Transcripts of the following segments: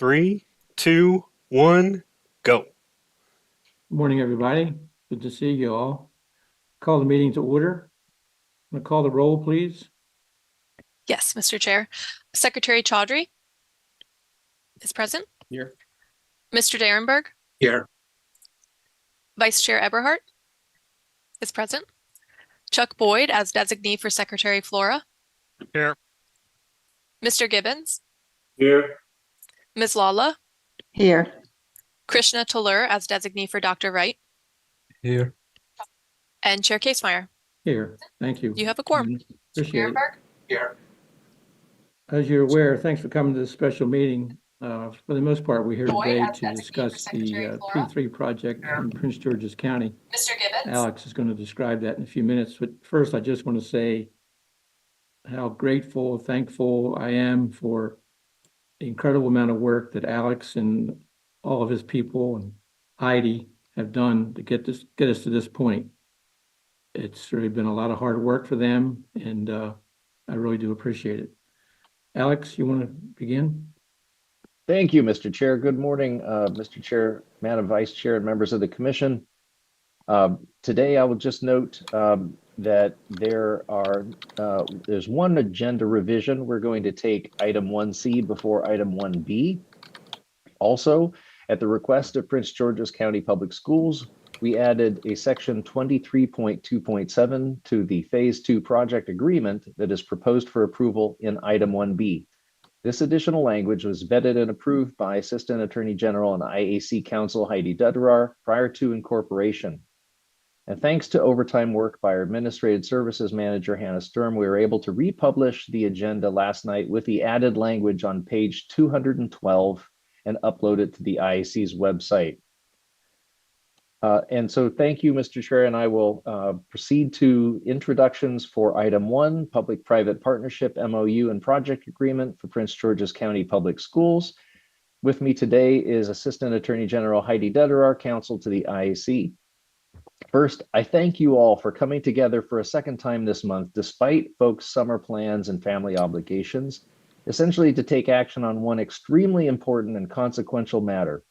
Three, two, one, go. Good morning, everybody. Good to see you all. Call the meeting to order. I'm going to call the roll, please. Yes, Mr. Chair. Secretary Chaudhry is present. Here. Mr. Derenberg, Here. Vice Chair Eberhardt is present. Chuck Boyd as designee for Secretary Flora. Here. Mr. Gibbons, Here. Ms. Lala, Here. Krishna Talur as designee for Dr. Wright, Here. and Chair Casemeyer. Here. Thank you. You have a quorum. Appreciate it. Here. As you're aware, thanks for coming to this special meeting. For the most part, we're here today to discuss the P3 project in Prince George's County. Mr. Gibbons. Alex is going to describe that in a few minutes, but first I just want to say how grateful, thankful I am for the incredible amount of work that Alex and all of his people and Heidi have done to get us to this point. It's really been a lot of hard work for them, and I really do appreciate it. Alex, you want to begin? Thank you, Mr. Chair. Good morning, Mr. Chair, Madam Vice Chair, and members of the Commission. Today, I will just note that there's one agenda revision. We're going to take item 1C before item 1B. Also, at the request of Prince George's County Public Schools, we added a section 23.2.7 to the Phase 2 project agreement that is proposed for approval in item 1B. This additional language was vetted and approved by Assistant Attorney General and IAC Counsel Heidi Duderar prior to incorporation. And thanks to overtime work by our Administrative Services Manager, Hannah Sturm, we were able to republish the agenda last night with the added language on page 212 and upload it to the IAC's website. And so thank you, Mr. Chair, and I will proceed to introductions for item 1, Public-Private Partnership MOU and Project Agreement for Prince George's County Public Schools. With me today is Assistant Attorney General Heidi Duderar, counsel to the IAC. First, I thank you all for coming together for a second time this month, despite folks' summer plans and family obligations, essentially to take action on one extremely important and consequential matter.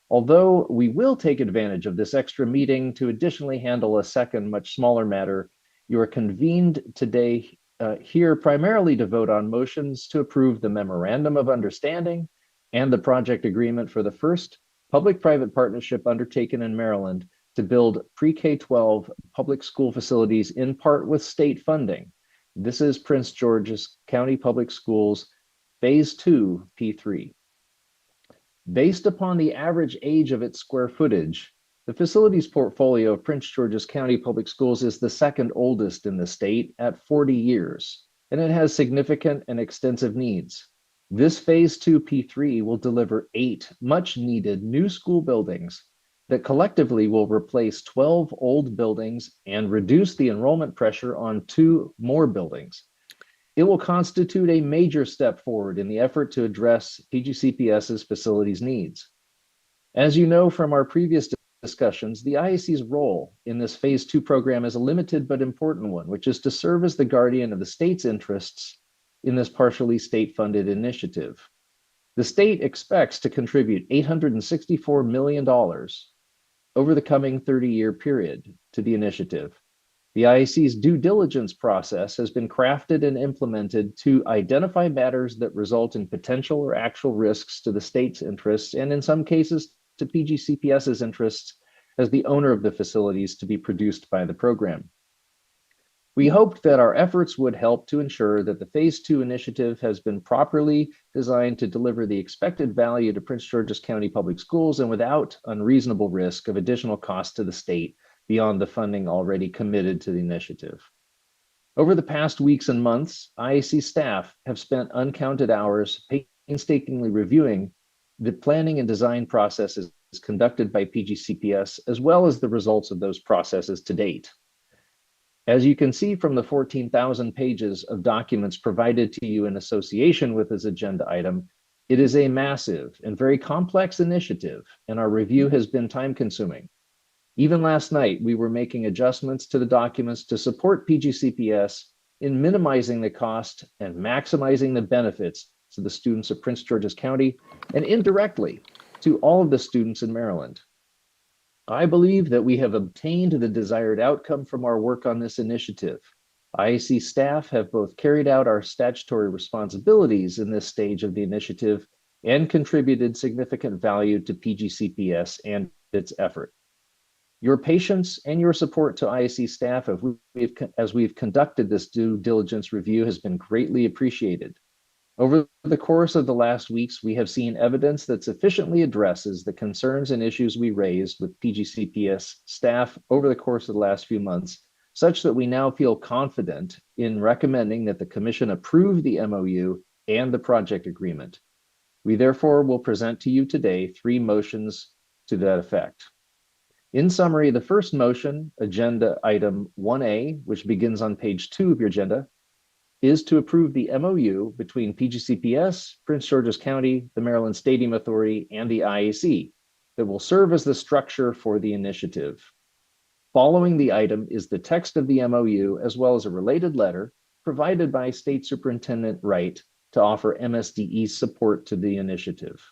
Although we will take advantage of this extra meeting to additionally handle a second, much smaller matter, you are convened today here primarily to vote on motions to approve the Memorandum of Understanding and the project agreement for the first public-private partnership undertaken in Maryland to build pre-K-12 public school facilities in part with state funding. This is Prince George's County Public Schools Phase 2 P3. Based upon the average age of its square footage, the facilities portfolio of Prince George's County Public Schools is the second oldest in the state at 40 years, and it has significant and extensive needs. This Phase 2 P3 will deliver 8 much-needed new school buildings that collectively will replace 12 old buildings and reduce the enrollment pressure on 2 more buildings. It will constitute a major step forward in the effort to address PGCPS's facilities needs. As you know from our previous discussions, the IAC's role in this Phase 2 program is a limited but important one, which is to serve as the guardian of the state's interests in this partially state-funded initiative. The state expects to contribute $864 million over the coming 30-year period to the initiative. The IAC's due diligence process has been crafted and implemented to identify matters that result in potential or actual risks to the state's interests, and in some cases to PGCPS's interests as the owner of the facilities to be produced by the program. We hoped that our efforts would help to ensure that the Phase 2 initiative has been properly designed to deliver the expected value to Prince George's County Public Schools and without unreasonable risk of additional cost to the state beyond the funding already committed to the initiative. Over the past weeks and months, IAC staff have spent uncounted hours painstakingly reviewing the planning and design processes conducted by PGCPS, as well as the results of those processes to date. As you can see from the 14,000 pages of documents provided to you in association with this agenda item, it is a massive and very complex initiative, and our review has been time-consuming. Even last night, we were making adjustments to the documents to support PGCPS in minimizing the cost and maximizing the benefits to the students of Prince George's County and indirectly to all of the students in Maryland. I believe that we have obtained the desired outcome from our work on this initiative. IAC staff have both carried out our statutory responsibilities in this stage of the initiative and contributed significant value to PGCPS and its effort. Your patience and your support to IAC staff as we've conducted this due diligence review has been greatly appreciated. Over the course of the last weeks, we have seen evidence that sufficiently addresses the concerns and issues we raised with PGCPS staff over the course of the last few months, such that we now feel confident in recommending that the Commission approve the MOU and the project agreement. We therefore will present to you today 3 motions to that effect. In summary, the first motion, agenda item 1A, which begins on page 2 of your agenda, is to approve the MOU between PGCPS, Prince George's County, the Maryland Stadium Authority, and the IAC that will serve as the structure for the initiative. Following the item is the text of the MOU, as well as a related letter provided by State Superintendent Wright to offer MSDE support to the initiative.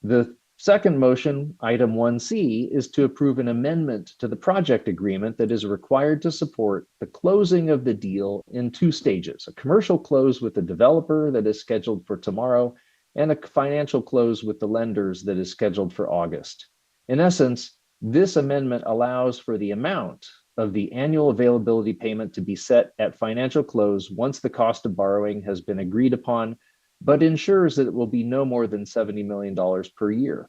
The second motion, item 1C, is to approve an amendment to the project agreement that is required to support the closing of the deal in 2 stages, a commercial close with the developer that is scheduled for tomorrow, and a financial close with the lenders that is scheduled for August. In essence, this amendment allows for the amount of the annual availability payment to be set at financial close once the cost of borrowing has been agreed upon, but ensures that it will be no more than $70 million per year.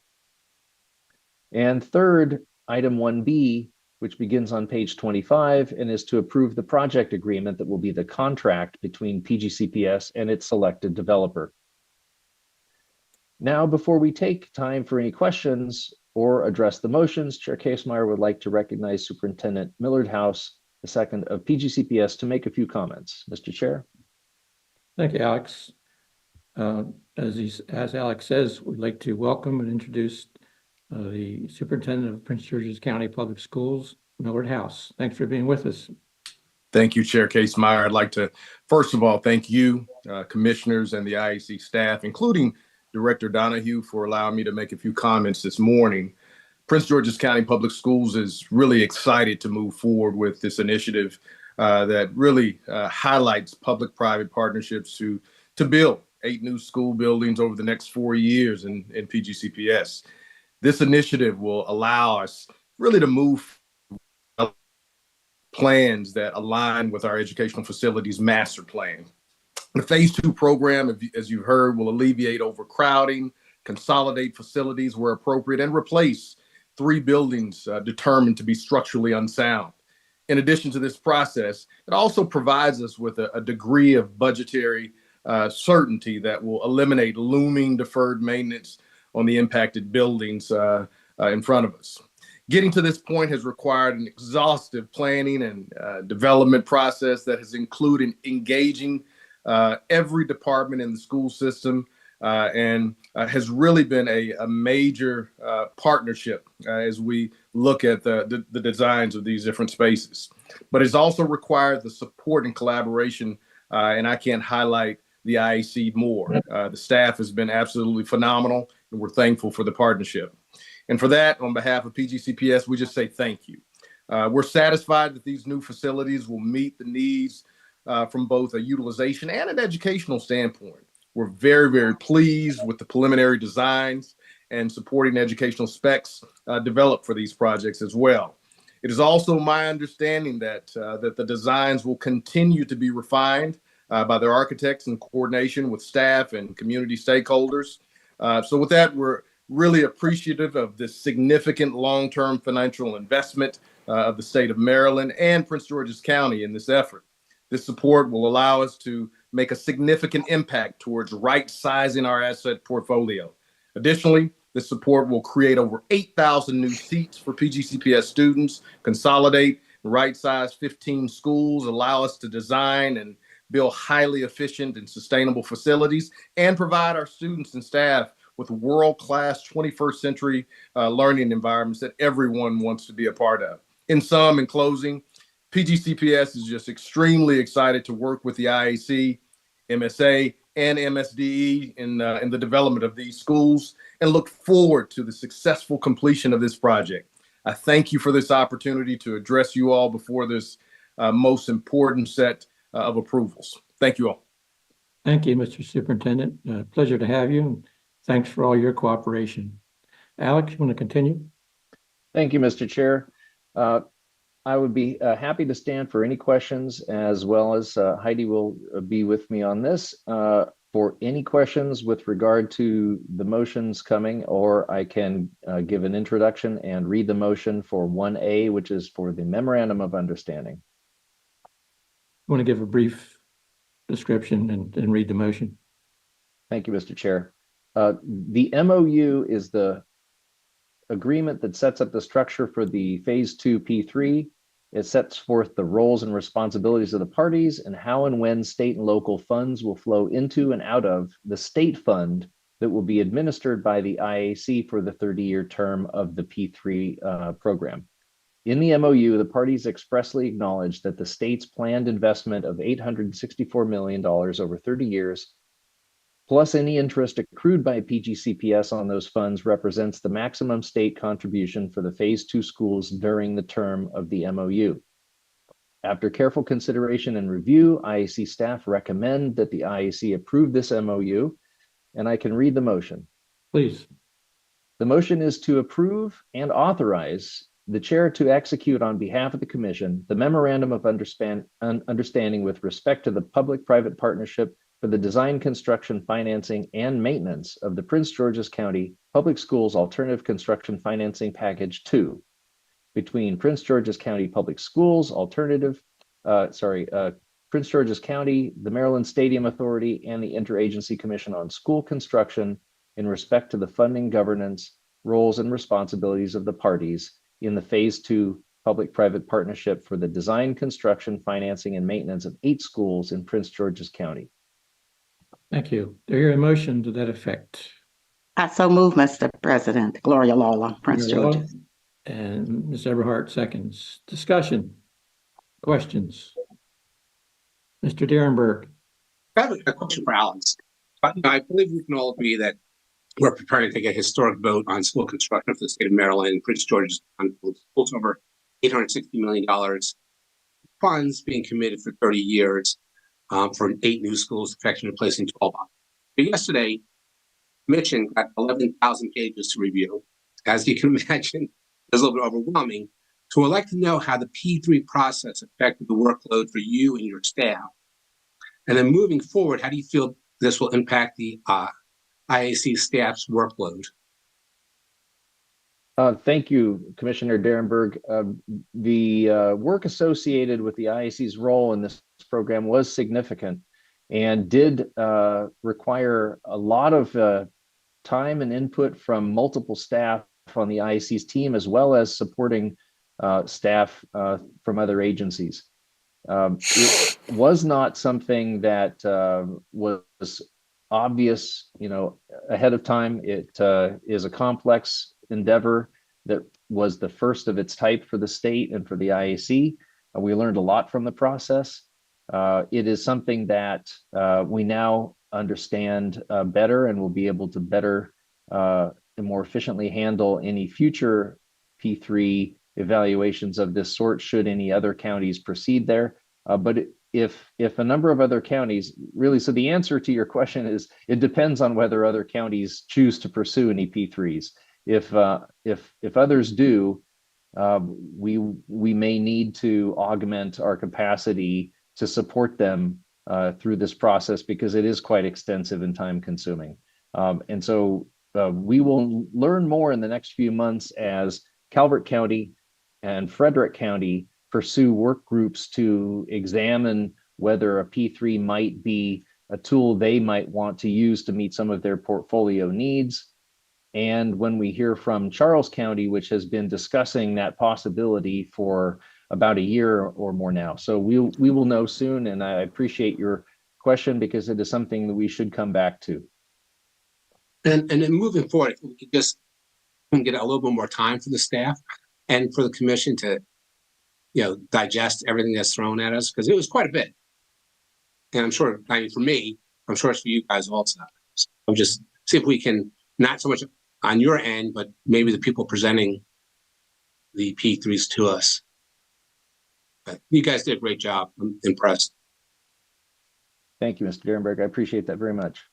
And third, item 1B, which begins on page 25 and is to approve the project agreement that will be the contract between PGCPS and its selected developer. Now, before we take time for any questions or address the motions, Chair Casemeyer would like to recognize Superintendent Millard House II of PGCPS to make a few comments. Mr. Chair. Thank you, Alex. As Alex says, we'd like to welcome and introduce the Superintendent of Prince George's County Public Schools, Millard House. Thanks for being with us. Thank you, Chair Casemeyer. I'd like to, first of all, thank you, commissioners and the IAC staff, including Director Donahue, for allowing me to make a few comments this morning. Prince George's County Public Schools is really excited to move forward with this initiative that really highlights public-private partnerships to build 8 new school buildings over the next 4 years in PGCPS. This initiative will allow us really to move plans that align with our educational facilities master plan. The phase 2 program, as you've heard, will alleviate overcrowding, consolidate facilities where appropriate, and replace 3 buildings determined to be structurally unsound. In addition to this process, it also provides us with a degree of budgetary certainty that will eliminate looming deferred maintenance on the impacted buildings in front of us. Getting to this point has required an exhaustive planning and development process that has included engaging every department in the school system and has really been a major partnership as we look at the designs of these different spaces. But it's also required the support and collaboration, and I can't highlight the IAC more. The staff has been absolutely phenomenal, and we're thankful for the partnership. And for that, on behalf of PGCPS, we just say thank you. We're satisfied that these new facilities will meet the needs from both a utilization and an educational standpoint. We're very, very pleased with the preliminary designs and supporting educational specs developed for these projects as well. It is also my understanding that the designs will continue to be refined by their architects in coordination with staff and community stakeholders. So with that, we're really appreciative of this significant long-term financial investment of the state of Maryland and Prince George's County in this effort. This support will allow us to make a significant impact towards right-sizing our asset portfolio. Additionally, this support will create over 8,000 new seats for PGCPS students, consolidate and right-size 15 schools, allow us to design and build highly efficient and sustainable facilities, and provide our students and staff with world-class 21st century learning environments that everyone wants to be a part of. In sum, in closing, PGCPS is just extremely excited to work with the IAC, MSA, and MSDE in the development of these schools, and look forward to the successful completion of this project. I thank you for this opportunity to address you all before this most important set of approvals. Thank you all. Thank you, Mr. Superintendent. Pleasure to have you, and thanks for all your cooperation. Alex, you want to continue? Thank you, Mr. Chair. I would be happy to stand for any questions, as well as Heidi will be with me on this for any questions with regard to the motions coming, or I can give an introduction and read the motion for 1A, which is for the Memorandum of Understanding. I want to give a brief description and read the motion. Thank you, Mr. Chair. The MOU is the agreement that sets up the structure for the Phase 2 P3. It sets forth the roles and responsibilities of the parties and how and when state and local funds will flow into and out of the state fund that will be administered by the IAC for the 30-year term of the P3 program. In the MOU, the parties expressly acknowledge that the state's planned investment of $864 million over 30 years, plus any interest accrued by PGCPS on those funds, represents the maximum state contribution for the Phase 2 schools during the term of the MOU. After careful consideration and review, IAC staff recommend that the IAC approve this MOU, and I can read the motion. Please. The motion is to approve and authorize the chair to execute on behalf of the commission the Memorandum of Understanding with respect to the public-private partnership for the design, construction, financing, and maintenance of the Prince George's County Public Schools Alternative Construction Financing Package 2 between Prince George's County Public Schools Prince George's County, the Maryland Stadium Authority, and the Interagency Commission on School Construction in respect to the funding, governance, roles, and responsibilities of the parties in the Phase 2 public-private partnership for the design, construction, financing, and maintenance of 8 schools in Prince George's County. Thank you. Do you hear a motion to that effect? I so move, Mr. President. Gloria Lawler, Prince George's. And Ms. Eberhardt seconds. Discussion, questions? Mr. Derenberg. I have a question for Alex. I believe we can all agree that we're preparing to take a historic vote on school construction for the state of Maryland. Prince George's schools over $860 million. Funds being committed for 30 years for 8 new schools, affectionately replacing 12. But yesterday, Commission got 11,000 pages to review. As you can imagine, it's a little bit overwhelming. So I'd like to know how the P3 process affected the workload for you and your staff. And then moving forward, how do you feel this will impact the IAC staff's workload? Thank you, Commissioner Derenberg. The work associated with the IAC's role in this program was significant and did require a lot of time and input from multiple staff on the IAC's team, as well as supporting staff from other agencies. It was not something that was obvious, ahead of time. It is a complex endeavor that was the first of its type for the state and for the IAC. We learned a lot from the process. It is something that we now understand better and will be able to better and more efficiently handle any future P3 evaluations of this sort, should any other counties proceed there. But if a number of other counties really, so the answer to your question is, it depends on whether other counties choose to pursue any P3s. If others do, we may need to augment our capacity to support them through this process, because it is quite extensive and time consuming. And so we will learn more in the next few months as Calvert County and Frederick County pursue work groups to examine whether a P3 might be a tool they might want to use to meet some of their portfolio needs. And when we hear from Charles County, which has been discussing that possibility for about a year or more now. So we will know soon, and I appreciate your question, because it is something that we should come back to. And then moving forward, if we could just get a little bit more time for the staff and for the commission to, digest everything that's thrown at us, because it was quite a bit. And I'm sure, for me, I'm sure it's for you guys also. So I'll just see if we can, not so much on your end, but maybe the people presenting the P3s to us. But you guys did a great job. I'm impressed. Thank you, Mr. Derenberg. I appreciate that very much.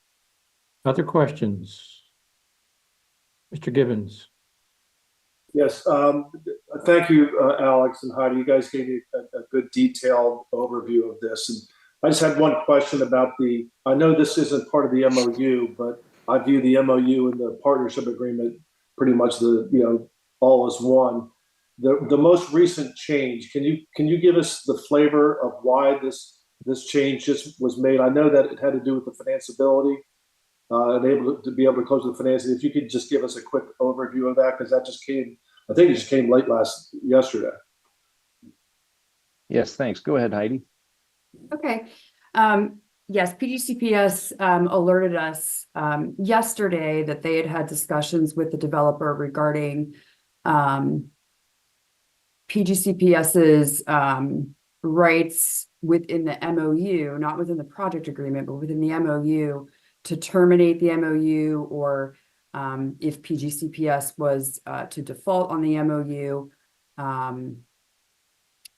Other questions? Mr. Gibbons? Yes, thank you, Alex and Heidi. You guys gave me a good detailed overview of this. And I just had one question about I know this isn't part of the MOU, but I view the MOU and the partnership agreement pretty much all as one. The most recent change, can you give us the flavor of why this change just was made? I know that it had to do with the financeability and able to be able to close the financing. If you could just give us a quick overview of that, because that just came, I think it just came late yesterday. Yes, thanks. Go ahead, Heidi. Okay. Yes, PGCPS alerted us yesterday that they had had discussions with the developer regarding PGCPS's rights within the MOU, not within the project agreement, but within the MOU, to terminate the MOU, or if PGCPS was to default on the MOU,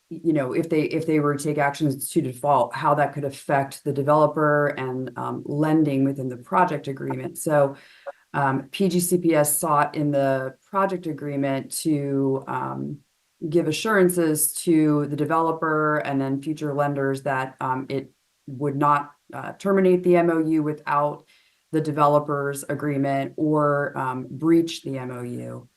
if they were to take actions to default, how that could affect the developer and lending within the project agreement. So PGCPS sought in the project agreement to give assurances to the developer and then future lenders that it would not terminate the MOU without the developer's agreement or breach the MOU.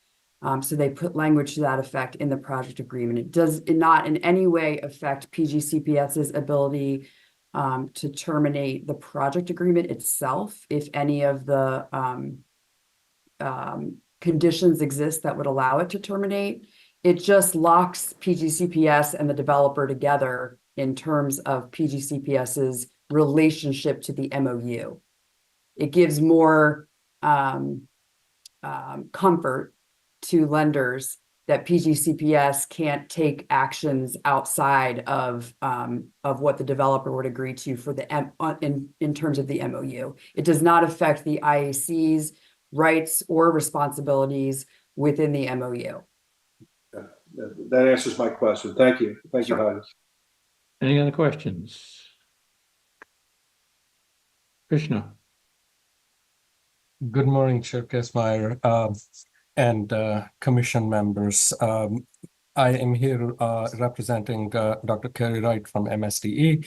So they put language to that effect in the project agreement. It does not in any way affect PGCPS's ability to terminate the project agreement itself if any of the conditions exist that would allow it to terminate. It just locks PGCPS and the developer together in terms of PGCPS's relationship to the MOU. It gives more comfort to lenders that PGCPS can't take actions outside of what the developer would agree to for the in terms of the MOU. It does not affect the IAC's rights or responsibilities within the MOU. That answers my question. Thank you. Thank you, Heidi. Any other questions? Krishna? Good morning, Chair Kesmeyer, and commission members. I am here representing Dr. Kerry Wright from MSDE,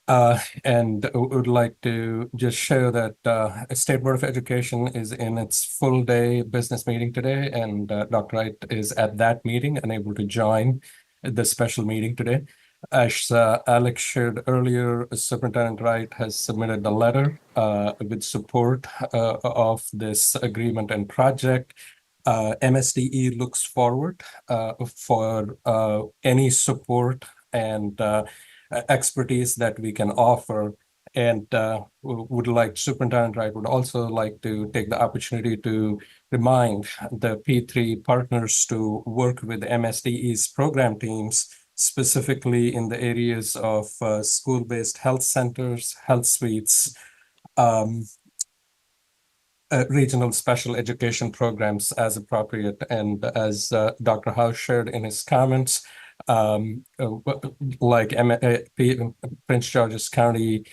and would like to just share that State Board of Education is in its full day business meeting today, and Dr. Wright is at that meeting and able to join the special meeting today. As Alex shared earlier, Superintendent Wright has submitted a letter with support of this agreement and project. MSDE looks forward for any support and expertise that we can offer, and would like Superintendent Wright would also like to take the opportunity to remind the P3 partners to work with MSDE's program teams, specifically in the areas of school-based health centers, health suites, regional special education programs as appropriate. And as Dr. House shared in his comments, like Prince George's County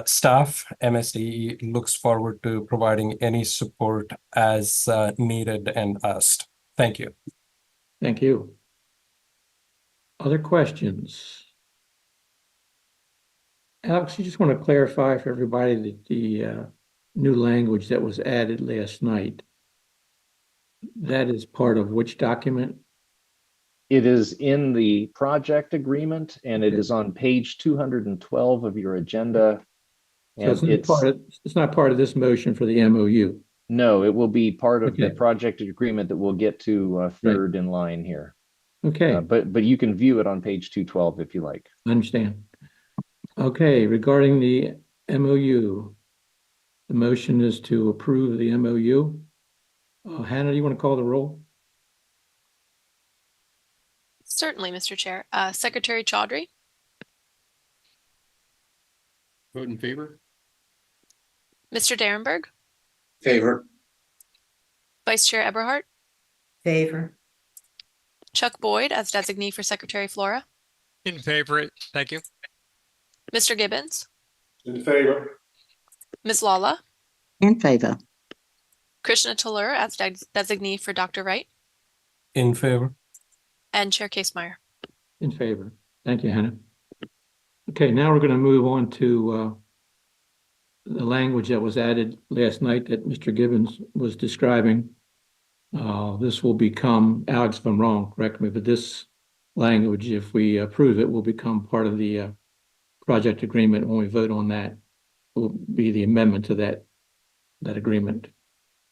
staff, MSDE looks forward to providing any support as needed and asked. Thank you. Thank you. Other questions? Alex, you just want to clarify for everybody that the new language that was added last night, that is part of which document? It is in the project agreement, and it is on page 212 of your agenda. So And it's not part of this motion for the MOU. No, it will be part of Okay. the project agreement that we'll get to third in line here. Okay, But you can view it on page 212 if you like. I understand. Okay, regarding the MOU, the motion is to approve the MOU. Hannah, do you want to call the roll? Certainly, Mr. Chair. Secretary Chaudhry, Vote in favor? Mr. Derenberg, Favor. Vice Chair Eberhardt, Favor. Chuck Boyd as designee for Secretary Flora, In favor, thank you. Mr. Gibbons, In favor. Ms. Lala, In favor. Krishna Talur as designee for Dr. Wright, In favor. and Chair Casemeyer. In favor. Thank you, Hannah. Okay, now we're going to move on to the language that was added last night that Mr. Gibbons was describing. This will become, Alex, if I'm wrong, correct me, but this language, if we approve it, will become part of the project agreement when we vote on that. Will be the amendment to that agreement.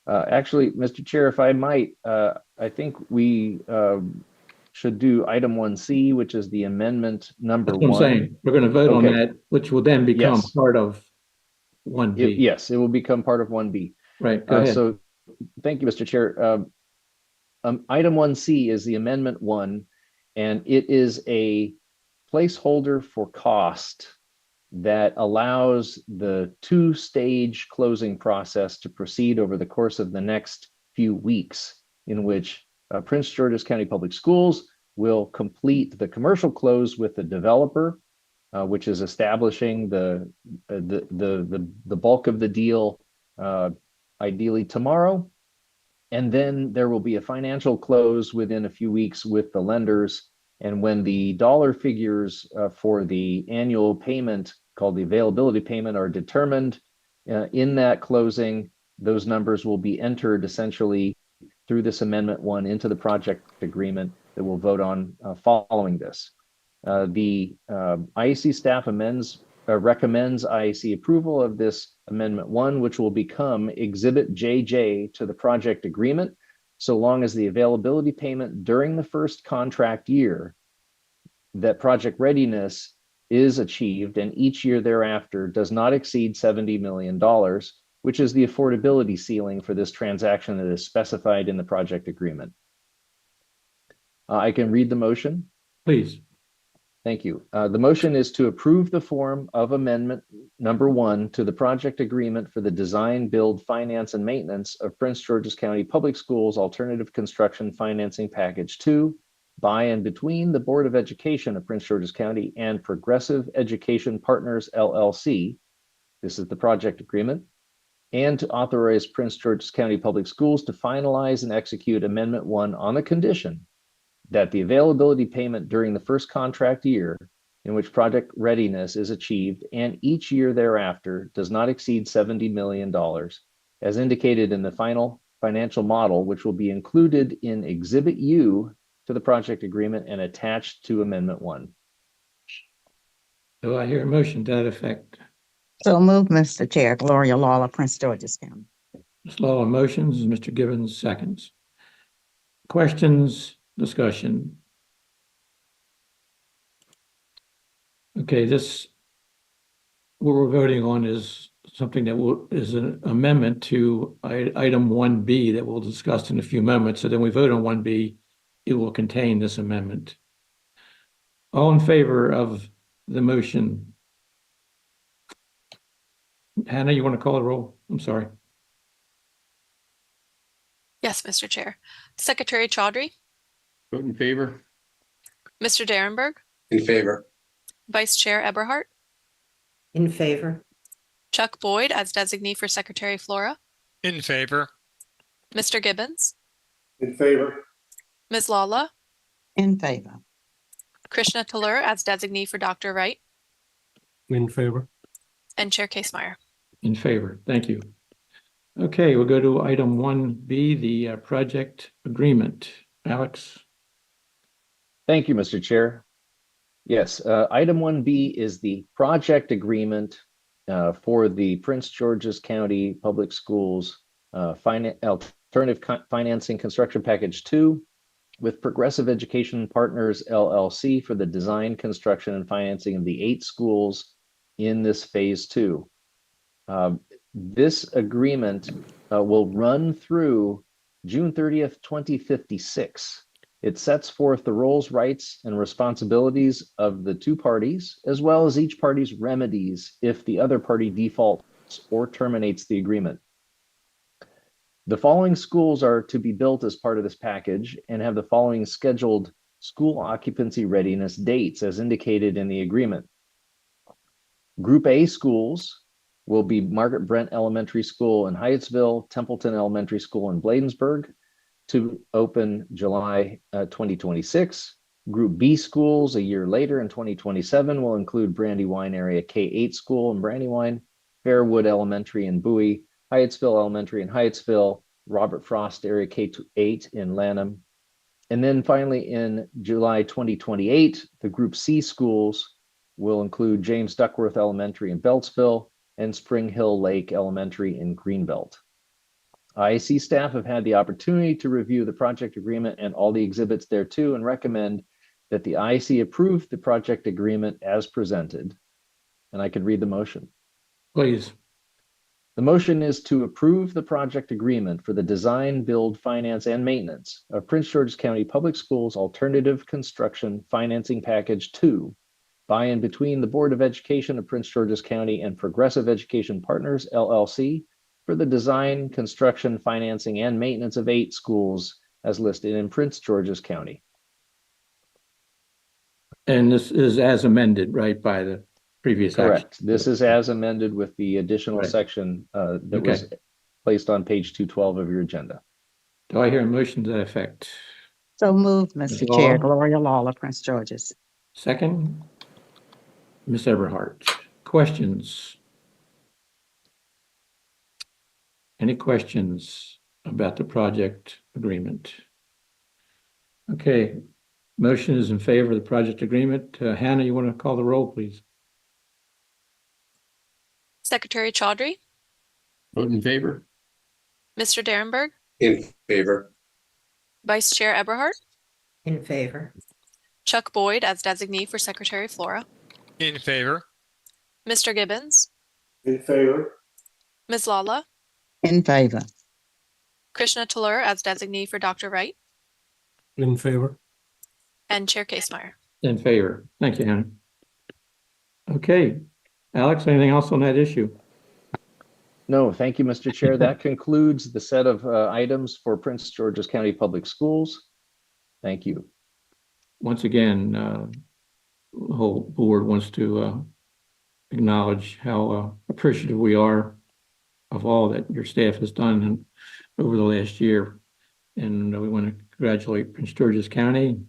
Actually, Mr. Chair, if I might, I think we should do item 1C, which is the amendment number That's what I'm one. saying. We're going to vote on Okay. that, which will then become Yes. part of 1B. Yes, it will become part of 1B. Right, go ahead. So thank you, Mr. Chair. Item 1C is the amendment 1, and it is a placeholder for cost that allows the two-stage closing process to proceed over the course of the next few weeks, in which Prince George's County Public Schools will complete the commercial close with the developer, which is establishing the bulk of the deal, ideally tomorrow. And then there will be a financial close within a few weeks with the lenders. And when the dollar figures for the annual payment, called the availability payment, are determined in that closing, those numbers will be entered essentially through this amendment 1 into the project agreement that we'll vote on following this. The IAC staff recommends IAC approval of this amendment 1, which will become Exhibit JJ to the project agreement, so long as the availability payment during the first contract year that project readiness is achieved and each year thereafter does not exceed $70 million, which is the affordability ceiling for this transaction that is specified in the project agreement. I can read the motion. Please. Thank you. The motion is to approve the form of amendment number 1 to the project agreement for the design, build, finance, and maintenance of Prince George's County Public Schools Alternative Construction Financing Package 2 by and between the Board of Education of Prince George's County and Progressive Education Partners, LLC. This is the project agreement. And to authorize Prince George's County Public Schools to finalize and execute Amendment 1 on the condition that the availability payment during the first contract year in which project readiness is achieved and each year thereafter does not exceed $70 million, as indicated in the final financial model, which will be included in Exhibit U to the project agreement and attached to Amendment 1. Do I hear a motion to that effect? So moved, Mr. Chair. Gloria Lawler, Prince George's County. Ms. Law on motions, Mr. Gibbons seconds. Questions, discussion? Okay, what we're voting on is something that is an amendment to item 1B that we'll discuss in a few moments. So then we vote on 1B, it will contain this amendment. All in favor of the motion? Hannah, you want to call the roll? I'm sorry. Yes, Mr. Chair. Secretary Chaudhry, Vote in favor. Mr. Derenberg, In favor. Vice Chair Eberhardt, In favor. Chuck Boyd as designee for Secretary Flora, In favor. Mr. Gibbons, In favor. Ms. Lala, In favor. Krishna Talur as designee for Dr. Wright, In favor. and Chair Casemeyer. In favor. Thank you. Okay, we'll go to item 1B, the project agreement. Alex? Thank you, Mr. Chair. Yes, item 1B is the project agreement for the Prince George's County Public Schools Alternative Financing Construction Package 2 with Progressive Education Partners, LLC for the design, construction, and financing of the 8 schools in this phase 2. This agreement will run through June 30th, 2056. It sets forth the roles, rights, and responsibilities of the 2 parties, as well as each party's remedies if the other party defaults or terminates the agreement. The following schools are to be built as part of this package and have the following scheduled school occupancy readiness dates as indicated in the agreement. Group A schools will be Margaret Brent Elementary School in Hyattsville, Templeton Elementary School in Bladensburg, to open July 2026. Group B schools a year later in 2027 will include Brandywine Area K-8 School in Brandywine, Fairwood Elementary in Bowie, Hyattsville Elementary in Hyattsville, Robert Frost Area K-8 in Lanham. And then finally in July 2028, the Group C schools will include James Duckworth Elementary in Beltsville and Spring Hill Lake Elementary in Greenbelt. IAC staff have had the opportunity to review the project agreement and all the exhibits thereto and recommend that the IAC approve the project agreement as presented. And I could read the motion. Please. The motion is to approve the project agreement for the design, build, finance, and maintenance of Prince George's County Public Schools Alternative Construction Financing Package 2 by and between the Board of Education of Prince George's County and Progressive Education Partners, LLC, for the design, construction, financing, and maintenance of 8 schools as listed in Prince George's County. And this is as amended, right, by the previous action? Correct. This is as amended with the additional Right. section that was placed on page 212 of your agenda. Do I hear a motion to that effect? So moved, Ms. Mr. Chair. Lawler? Gloria Lawler, Prince George's. Second? Ms. Eberhardt. Questions? Any questions about the project agreement? Okay, motion is in favor of the project agreement. Hannah, you want to call the roll, please? Secretary Chaudhry, Vote in favor. Mr. Derenberg, In favor. Vice Chair Eberhardt, In favor. Chuck Boyd as designee for Secretary Flora, In favor. Mr. Gibbons, In favor. Ms. Lala, In favor. Krishna Talur as designee for Dr. Wright, In favor. and Chair Casemeyer. In favor. Thank you, Hannah. Okay, Alex, anything else on that issue? No, thank you, Mr. Chair. That concludes the set of items for Prince George's County Public Schools. Thank you. Once again, the whole board wants to acknowledge how appreciative we are of all that your staff has done over the last year. And we want to congratulate Prince George's County,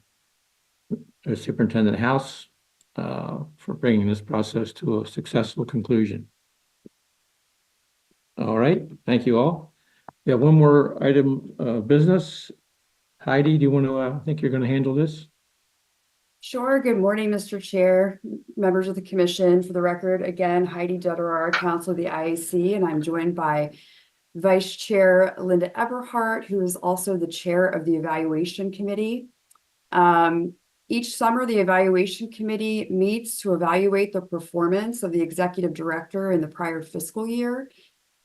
Superintendent House, for bringing this process to a successful conclusion. All right, thank you all. We have one more item of business. Heidi, do you want to, I think you're going to handle this? Sure. Good morning, Mr. Chair, members of the commission. For the record, again, Heidi Dutterar, counsel of the IAC, and I'm joined by Vice Chair Linda Eberhardt, who is also the chair of the evaluation committee. Each summer, the evaluation committee meets to evaluate the performance of the executive director in the prior fiscal year.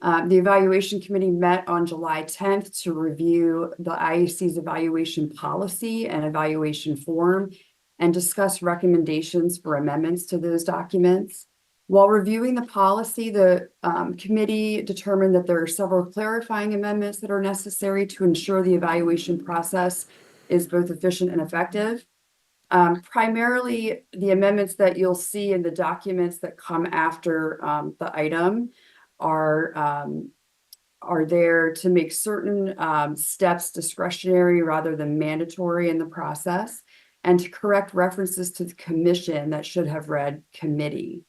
The evaluation committee met on July 10th to review the IAC's evaluation policy and evaluation form and discuss recommendations for amendments to those documents. While reviewing the policy, the committee determined that there are several clarifying amendments that are necessary to ensure the evaluation process is both efficient and effective. Primarily, the amendments that you'll see in the documents that come after the item are there to make certain steps discretionary rather than mandatory in the process, and to correct references to the commission that should have read committee.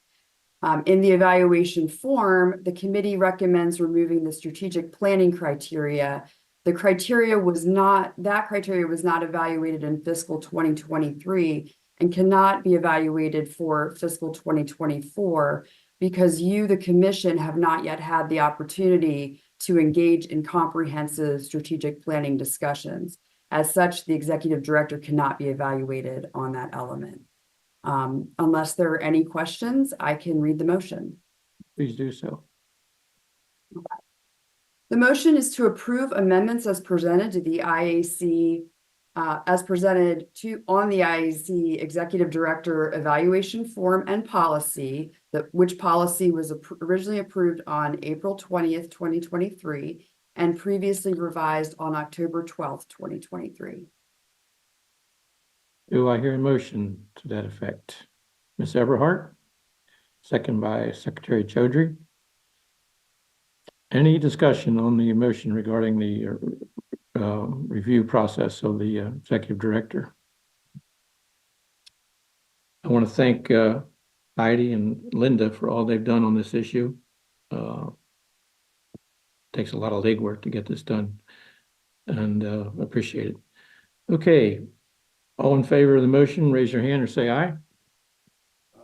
In the evaluation form, the committee recommends removing the strategic planning criteria. That criteria was not evaluated in fiscal 2023 and cannot be evaluated for fiscal 2024 because you, the commission, have not yet had the opportunity to engage in comprehensive strategic planning discussions. As such, the executive director cannot be evaluated on that element. Unless there are any questions, I can read the motion. Please do so. The motion is to approve amendments as presented to the IAC as presented on the IAC Executive Director Evaluation Form and Policy, which policy was originally approved on April 20th, 2023, and previously revised on October 12th, 2023. Do I hear a motion to that effect? Ms. Everhart, second by Secretary Chaudhry. Any discussion on the motion regarding the review process of the executive director? I want to thank Heidi and Linda for all they've done on this issue. Takes a lot of legwork to get this done, and appreciate it. Okay, all in favor of the motion, raise your hand or say aye.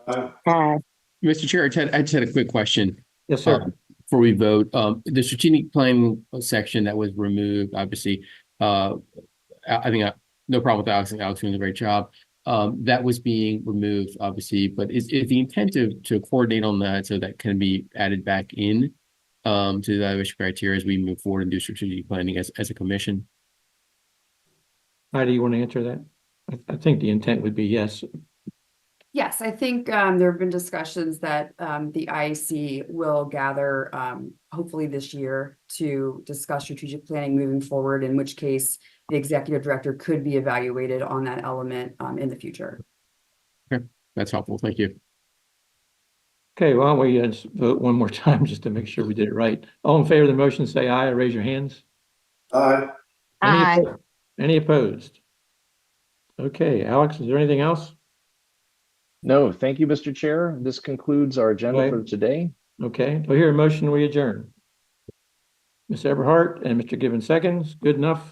Aye. Mr. Chair, I just had a quick question. Yes, sir. Before we vote, the strategic planning section that was removed, obviously, I think no problem with Alex. Alex doing a great job. That was being removed, obviously, but is the intent to coordinate on that so that can be added back in to the evaluation criteria as we move forward and do strategic planning as a commission? Heidi, you want to answer that? I think the intent would be yes. Yes, I think there have been discussions that the IAC will gather hopefully this year to discuss strategic planning moving forward, in which case the executive director could be evaluated on that element in the future. Okay, that's helpful. Thank you. Okay, why don't we just vote one more time just to make sure we did it right. All in favor of the motion, say aye or raise your hands. Aye. Any opposed? Okay, Alex, is there anything else? No, thank you, Mr. Chair. This concludes our agenda for today. Okay, do I hear a motion we adjourn? Ms. Everhart and Mr. Gibbons seconds. Good enough.